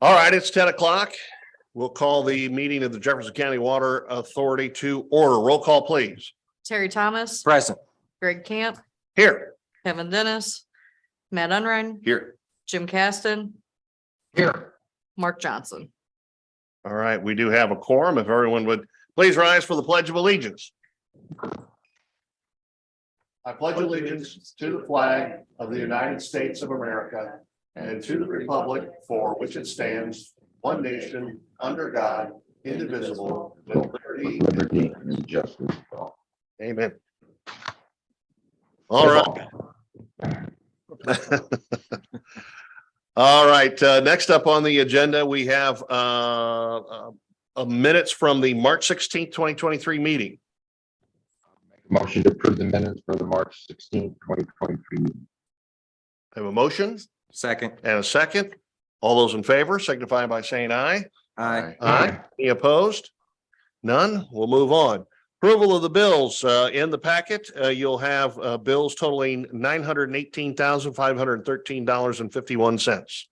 All right, it's 10 o'clock. We'll call the meeting of the Jefferson County Water Authority to order. Roll call, please. Terry Thomas, Present. Greg Camp, Here. Kevin Dennis, Matt Unrein, Here. Jim Caston, Here. Mark Johnson. All right, we do have a quorum. If everyone would please rise for the Pledge of Allegiance. I pledge allegiance to the flag of the United States of America and to the republic for which it stands, one nation, under God, indivisible, with liberty and justice for all. Amen. All right. All right. Next up on the agenda, we have minutes from the March 16th, 2023 meeting. Make a motion to approve the minutes for the March 16th, 2023 meeting. I have a motion Second. and a second. All those in favor signify by saying aye. Aye. Aye. Any opposed? None. We'll move on. Approval of the bills in the packet. You'll have bills totaling $918,513.51.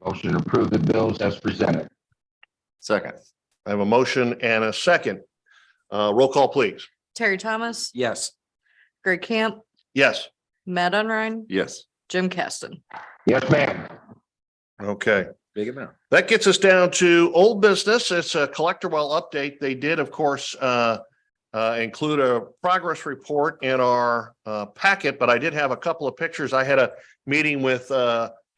Motion to approve the bills as presented. Second. I have a motion and a second. Roll call, please. Terry Thomas, Yes. Greg Camp, Yes. Matt Unrein, Yes. Jim Caston. Yes, ma'am. Okay. Big amount. That gets us down to old business. It's a collector well update. They did, of course, include a progress report in our packet, but I did have a couple of pictures. I had a meeting with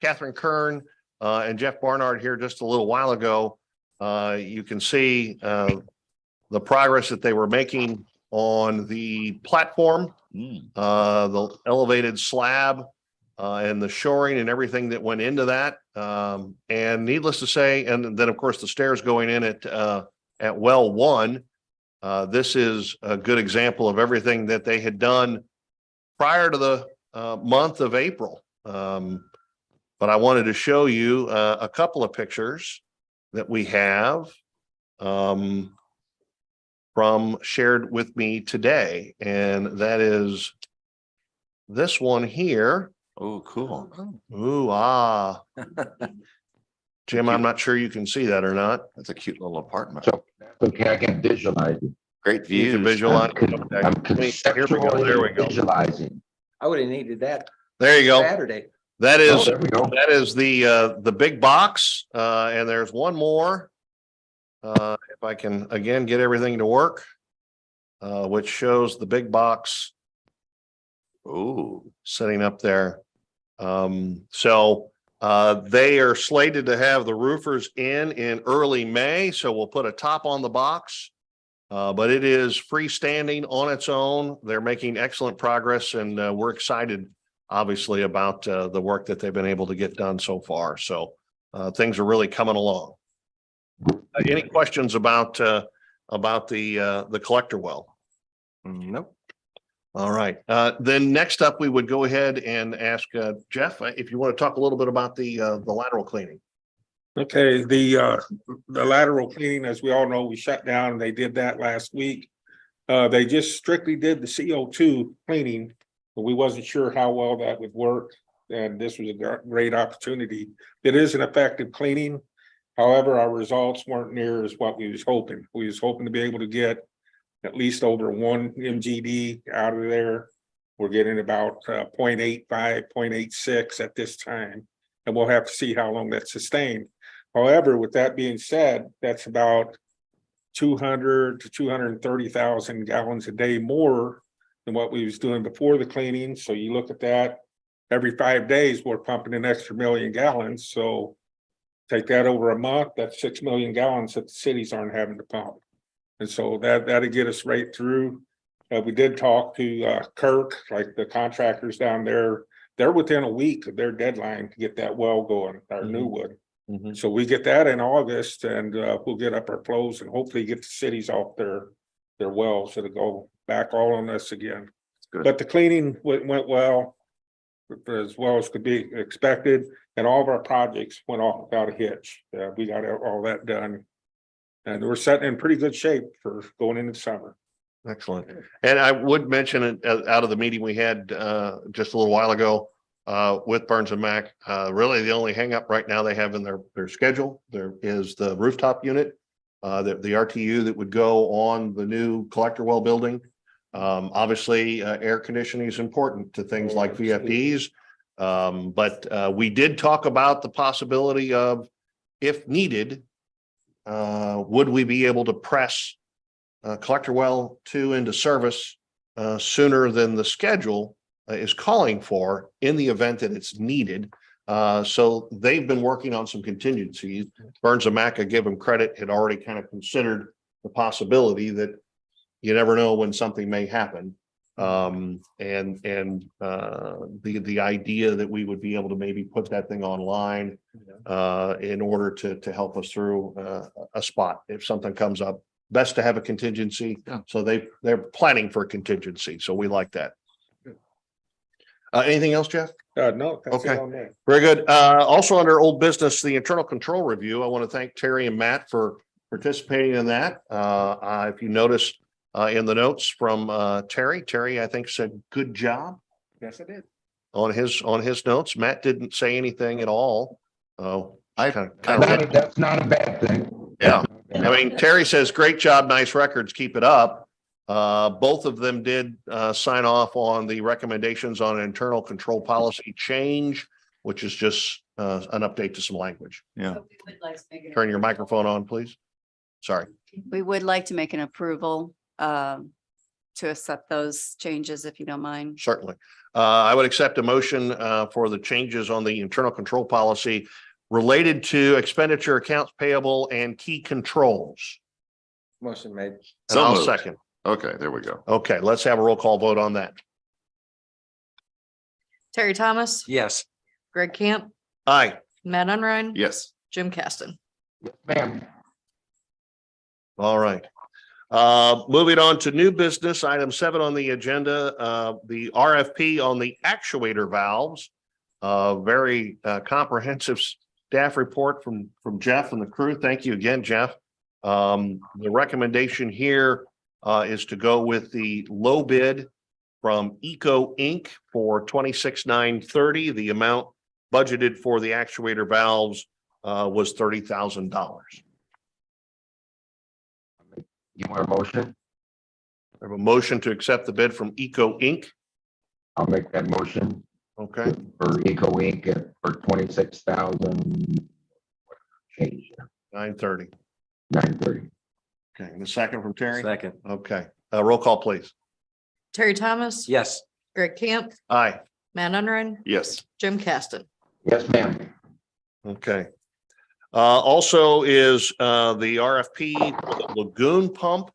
Catherine Kern and Jeff Barnard here just a little while ago. You can see the progress that they were making on the platform, the elevated slab, and the shoring and everything that went into that. And needless to say, and then of course the stairs going in at well one. This is a good example of everything that they had done prior to the month of April. But I wanted to show you a couple of pictures that we have from shared with me today. And that is this one here. Oh, cool. Ooh, Jim, I'm not sure you can see that or not. That's a cute little apartment. So, okay, I can visualize it. Great You can views. visualize. I'm Here we go. There we go. visualizing. I would have needed that There you go. Saturday. That Oh, is, there we go. that is the big box. And there's one more. If I can again get everything to work, which shows the big box. Ooh. Sitting up there. So they are slated to have the roofers in early May. So we'll put a top on the box. But it is freestanding on its own. They're making excellent progress, and we're excited, obviously, about the work that they've been able to get done so far. So things are really coming along. Any questions about the collector well? Nope. All right. Then next up, we would go ahead and ask Jeff if you want to talk a little bit about the lateral cleaning. Okay, the lateral cleaning, as we all know, we shut down. They did that last week. They just strictly did the CO2 cleaning, but we wasn't sure how well that would work. And this was a great opportunity. It is an effective cleaning. However, our results weren't near as what we was hoping. We was hoping to be able to get at least over 1 MGD out of there. We're getting about 0.85, 0.86 at this time, and we'll have to see how long that's sustained. However, with that being said, that's about 200 to 230,000 gallons a day more than what we was doing before the cleaning. So you look at that, every 5 days, we're pumping an extra 1 million gallons. So take that over a month, that's 6 million gallons that the cities aren't having to pump. And so that'll get us right through. We did talk to Kirk, like the contractors down there. They're within a week of their deadline to get that well going, our new one. So we get that in August, and we'll get up our flows and hopefully get the cities off their wells that'll go back all on us again. Good. But the cleaning went well as could be expected, and all of our projects went off without a hitch. We got all that done, and we're setting in pretty good shape for going into summer. Excellent. And I would mention it out of the meeting we had just a little while ago. with Burns and Mac. Really, the only hangup right now they have in their schedule, there is the rooftop unit. The RTU that would go on the new collector well building. Obviously, air conditioning is important to things like VFDs. But we did talk about the possibility of, if needed, would we be able to press collector well 2 into service sooner than the schedule is calling for, in the event that it's needed. So they've been working on some contingencies. Burns and Mac, I give them credit, had already kind of considered the possibility that you never know when something may happen. The idea that we would be able to maybe put that thing online in order to help us through a spot if something comes up. Best to have a contingency. Yeah. So they're planning for a contingency. So we like that. Anything else, Jeff? No, that's it Okay. on that. Very good. Also under old business, the internal control review. I want to thank Terry and Matt for participating in that. If you noticed in the notes from Terry, I think said good job Yes, it is. on his notes. Matt didn't say anything at all. Oh, That's not a bad thing. yeah. I mean, Terry says, great job, nice records, keep it up. Both of them did sign off on the recommendations on an internal control policy change, which is just an update to some language. Yeah. Turn your microphone on, please. Sorry. We would like to make an approval to accept those changes, if you don't mind. Certainly. I would accept a motion for the changes on the internal control policy related to expenditure accounts payable and key controls. Motion made. And So I'll moved. second. Okay, there we go. Okay, let's have a roll call vote on that. Terry Thomas, Yes. Greg Camp, Aye. Matt Unrein. Yes. Jim Caston. Ma'am, All right. Moving on to new business, item 7 on the agenda, the RFP on the actuator valves. Very comprehensive staff report from Jeff and the crew. Thank you again, Jeff. The recommendation here is to go with the low bid from Eco Inc. for $26,930. The amount budgeted for the actuator valves was $30,000. you want a motion? I have a motion to accept the bid from Eco Inc. I'll make that motion Okay, for Eco Inc. For 26,000. Change, 930. 930. Okay, and a second from Terry? Second. Okay, roll call, please. Terry Thomas. Yes. Greg Camp, Aye. Matt Unrein. Yes. Jim Caston. Yes, ma'am. Okay. Also is the RFP for the lagoon pump.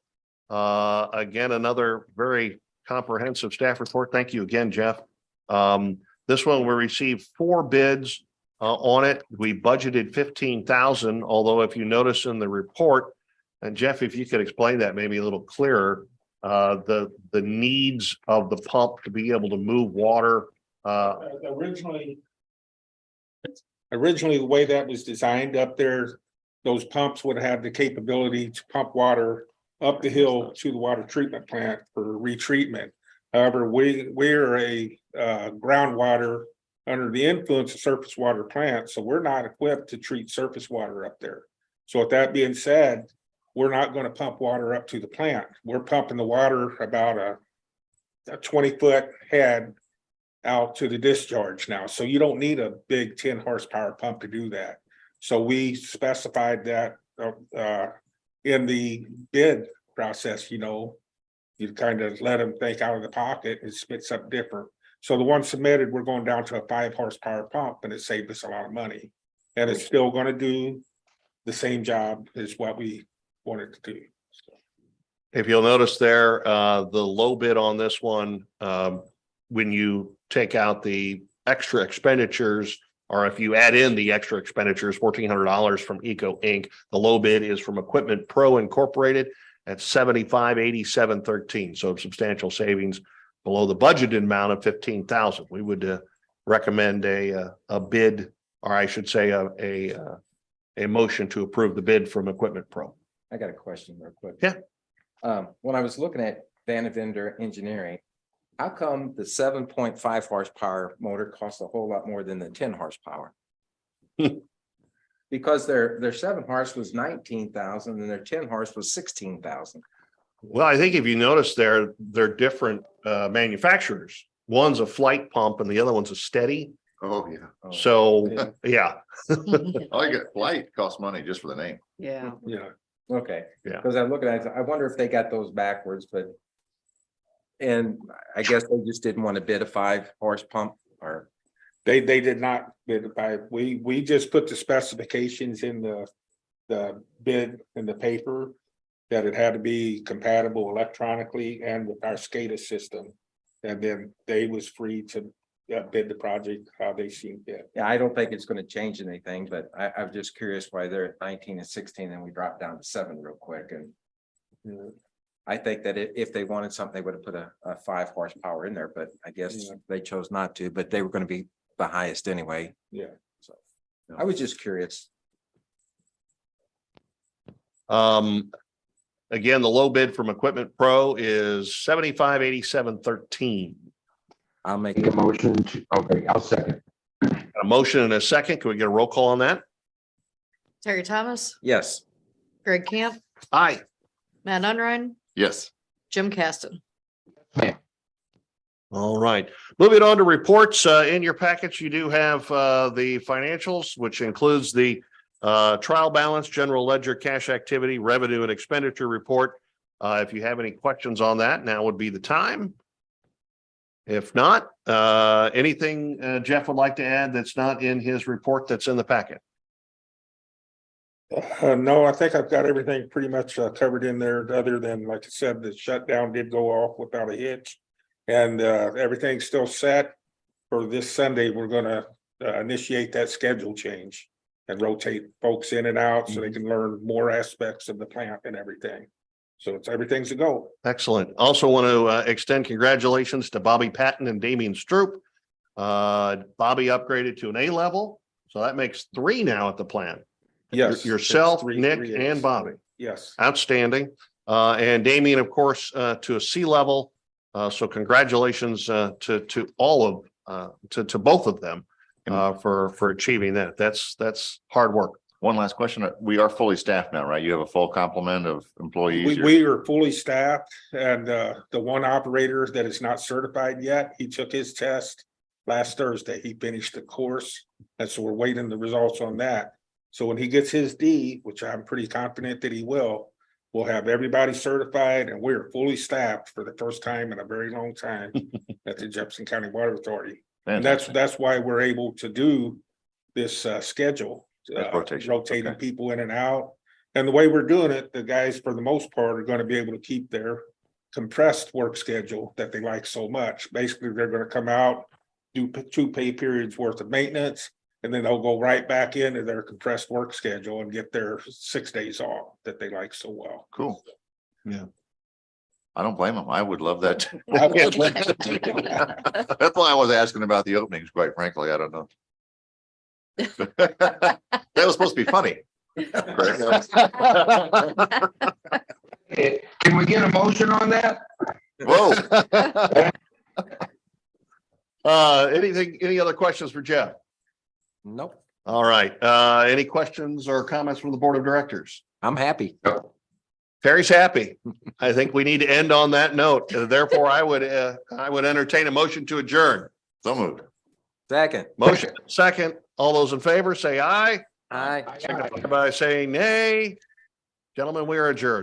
Again, another very comprehensive staff report. Thank you again, Jeff. This one, we received 4 bids on it. We budgeted 15,000, although if you notice in the report, and Jeff, if you could explain that maybe a little clearer, the needs of the pump to be able to move water. Originally, the way that was designed up there, those pumps would have the capability to pump water up the hill to the water treatment plant for retreatment. However, we're a groundwater under the influence of surface water plant, so we're not equipped to treat surface water up there. So with that being said, we're not going to pump water up to the plant. We're pumping the water about a 20-foot head out to the discharge now. So you don't need a big 10 horsepower pump to do that. So we specified that in the bid process, you kind of let them think out of the pocket and spit something different. So the one submitted, we're going down to a 5 horsepower pump, and it saved us a lot of money. And it's still going to do the same job as what we wanted to do. If you'll notice there, the low bid on this one, when you take out the extra expenditures, or if you add in the extra expenditures, $1,400 from Eco Inc., the low bid is from Equipment Pro Incorporated at $75,8713. So substantial savings below the budgeted amount of $15,000. We would recommend a bid, or I should say a motion to approve the bid from Equipment Pro. I got a question real quick. Yeah. When I was looking at Van Vendor Engineering, How come the 7.5 horsepower motor costs a whole lot more than the 10 horsepower? Because their 7 horse was 19,000 and their 10 horse was 16,000. Well, I think if you notice they're different manufacturers. One's a flight pump and the other one's a steady. Oh, yeah. So, yeah. I get flight costs money just for the name. Yeah. Yeah. Okay. Yeah. Because I'm looking at it, I wonder if they got those backwards, but. And I guess they just didn't want to bid a 5 horse pump or. They did not bid it by, we just put the specifications in the bid in the paper. That it had to be compatible electronically and with our SCADA system. And then they was free to bid the project how they seen fit. Yeah, I don't think it's going to change anything, but I'm just curious why they're at 19 and 16 and we dropped down to 7 real quick and. I think that if they wanted something, they would have put a 5 horsepower in there, but I guess Yeah. they chose not to, but they were going to be the highest anyway. Yeah. So I was just curious. Again, the low bid from Equipment Pro is 75,8713. I'll make Make a motion to, okay, I'll second. A motion and a second. Can we get a roll call on that? Terry Thomas, yes. Greg Camp, Aye. Matt Unrein, Yes. Jim Caston. All right, moving on to reports. In your package, you do have the financials, which includes the trial balance, general ledger, cash activity, revenue and expenditure report. If you have any questions on that, now would be the time. If not, anything Jeff would like to add that's not in his report that's in the packet? No, I think I've got everything pretty much covered in there, other than, like I said, the shutdown did go off without a hitch. And everything's still set for this Sunday. We're gonna initiate that schedule change and rotate folks in and out so they can learn more aspects of the plant and everything. So everything's a go. Excellent. Also want to extend congratulations to Bobby Patton and Damian Stroop. Bobby upgraded to an A level, so that makes 3 now at the plant. Yes. Yourself, it's three- Nick, 3 and A's. Bobby. Yes. Outstanding. And Damian, of course, to a C level. So congratulations to all of to both of them for achieving that. That's hard work. One last question. We are fully staffed now, right? You have a full complement of employees. We are fully staffed, and the one operator that is not certified yet, he took his test last Thursday. He finished the course. And so we're waiting the results on that. So when he gets his D, which I'm pretty confident that he will, we'll have everybody certified, and we're fully staffed for the first time in a very long time at the Jefferson County Water Authority. And that's why we're able to do this schedule. Rotation. Rotating Okay. people in and out. And the way we're doing it, the guys, for the most part, are going to be able to keep their compressed work schedule that they like so much. Basically, they're going to come out, do 2 pay periods worth of maintenance, and then they'll go right back into their compressed work schedule and get their 6 days off that they like so well. Cool. Yeah. I don't blame them. I would love that. too. I would. That's why I was asking about the openings, quite frankly. I don't know. That was supposed to be funny. Can we get a motion on that? Whoa. Any other questions for Jeff? Nope. All right. Any questions or comments from the board of directors? I'm happy. Terry's happy. I think we need to end on that note. Therefore, I would entertain a motion to adjourn. So moved. Second. Motion second. All those in favor say aye. Aye. By saying nay. Gentlemen, we are adjourned.